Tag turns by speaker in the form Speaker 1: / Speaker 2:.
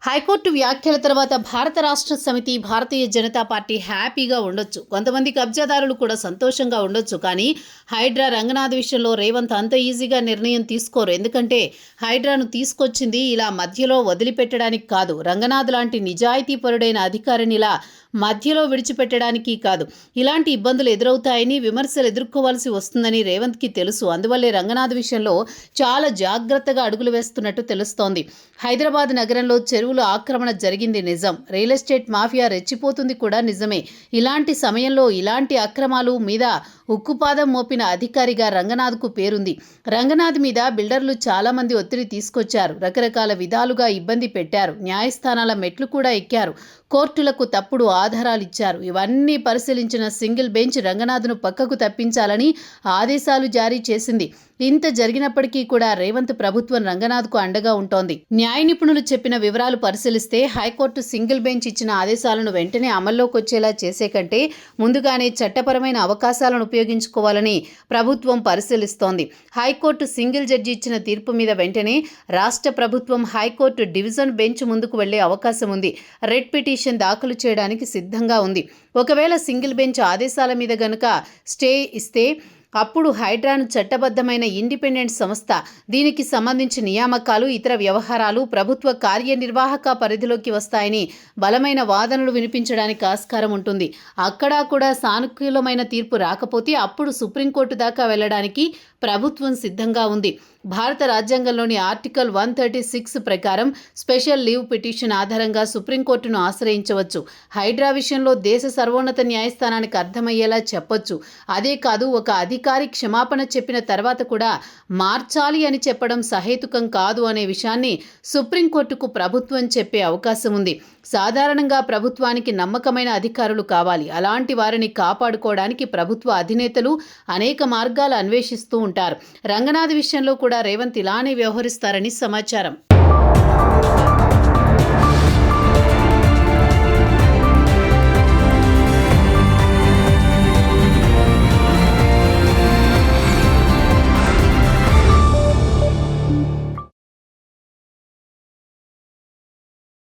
Speaker 1: High court వ్యాఖ్యల తర్వాత భారత రాష్ట్ర సమితి భారతీయ జనతా పార్టీ హ్యాపీగా ఉండొచ్చు. కొంతమంది కబ్జాదారులు కూడా సంతోషంగా ఉండొచ్చు. కానీ హైడ్రా రంగనాథ్ విషయంలో రేవంత్ అంత ఈజీగా నిర్ణయం తీసుకోరు. ఎందుకంటే హైడ్రాను తీసుకొచ్చింది ఇలా మధ్యలో వదిలిపెట్టడానికి కాదు, రంగనాథ్ లాంటి నిజాయితీపరుడైన అధికారిని ఇలా మధ్యలో విడిచిపెట్టడానికి కాదు. ఇలాంటి ఇబ్బందులు ఎదురవుతాయని, విమర్శలు ఎదుర్కోవాల్సి వస్తుందని రేవంత్కి తెలుసు. అందువల్లే రంగనాథ్ విషయంలో చాలా జాగ్రత్తగా అడుగులు వేస్తున్నట్టు తెలుస్తోంది. హైదరాబాద్ నగరంలో చెరువుల ఆక్రమణ జరిగింది నిజం. రియల్ ఎస్టేట్ మాఫియా రెచ్చిపోతుంది కూడా నిజమే. ఇలాంటి సమయంలో ఇలాంటి అక్రమాలు మీద ఉక్కుపాదం మోపిన అధికారిగా రంగనాథ్కు పేరుంది. రంగనాథ్ మీద బిల్డర్లు చాలామంది ఒత్తిడి తీసుకొచ్చారు, రకరకాల విధాలుగా ఇబ్బంది పెట్టారు, న్యాయస్థానాల మెట్లు కూడా ఎక్కారు, కోర్టులకు తప్పుడు ఆధారాలిచ్చారు. ఇవన్నీ పరిశీలించిన సింగిల్ బెంచ్ రంగనాథ్ను పక్కకు తప్పించాలని ఆదేశాలు జారీ చేసింది. ఇంత జరిగినప్పటికీ కూడా రేవంత్ ప్రభుత్వం రంగనాథ్కు అండగా ఉంటోంది. న్యాయ నిపుణులు చెప్పిన వివరాలు పరిశీలిస్తే హైకోర్టు సింగిల్ బెంచ్ ఇచ్చిన ఆదేశాలను వెంటనే అమల్లోకి వచ్చేలా చేసే కంటే ముందుగానే చట్టపరమైన అవకాశాలను ఉపయోగించుకోవాలని ప్రభుత్వం పరిశీలిస్తోంది. హైకోర్టు సింగిల్ జడ్జి ఇచ్చిన తీర్పు మీద వెంటనే రాష్ట్ర ప్రభుత్వం హైకోర్టు డివిజన్ బెంచ్ ముందుకు వెళ్లే అవకాశం ఉంది. రెడ్ పిటిషన్ దాఖలు చేయడానికి సిద్ధంగా ఉంది. ఒకవేళ సింగిల్ బెంచ్ ఆదేశాల మీద గనుక స్టే ఇస్తే అప్పుడు హైడ్రాను చట్టబద్ధమైన ఇండిపెండెంట్ సంస్థ, దీనికి సంబంధించిన నియామకాలు, ఇతర వ్యవహారాలు ప్రభుత్వ కార్యనిర్వాహక పరిధిలోకి వస్తాయని బలమైన వాదనలు వినిపించడానికి ఆస్కారం ఉంటుంది. అక్కడా కూడా సానుకూలమైన తీర్పు రాకపోతే అప్పుడు సుప్రీంకోర్టు దాకా వెళ్లడానికి ప్రభుత్వం సిద్ధంగా ఉంది. భారత రాజ్యాంగంలోని ఆర్టికల్ 136 ప్రకారం స్పెషల్ లీవ్ పిటిషన్ ఆధారంగా సుప్రీంకోర్టును ఆశ్రయించవచ్చు. హైడ్రా విషయంలో దేశ సర్వోన్నత న్యాయస్థానానికి అర్థమయ్యేలా చెప్పొచ్చు. అదే కాదు, ఒక అధికారి క్షమాపణ చెప్పిన తర్వాత కూడా మార్చాలి అని చెప్పడం సహేతుకం కాదు అనే విషయాన్ని సుప్రీంకోర్టుకు ప్రభుత్వం చెప్పే అవకాశం ఉంది. సాధారణంగా ప్రభుత్వానికి నమ్మకమైన అధికారులు కావాలి. అలాంటి వారిని కాపాడుకోవడానికి ప్రభుత్వ అధినేతలు అనేక మార్గాలు అన్వేషిస్తూ ఉంటారు. రంగనాథ్ విషయంలో కూడా రేవంత్ ఇలానే వ్యవహరిస్తారని సమాచారం.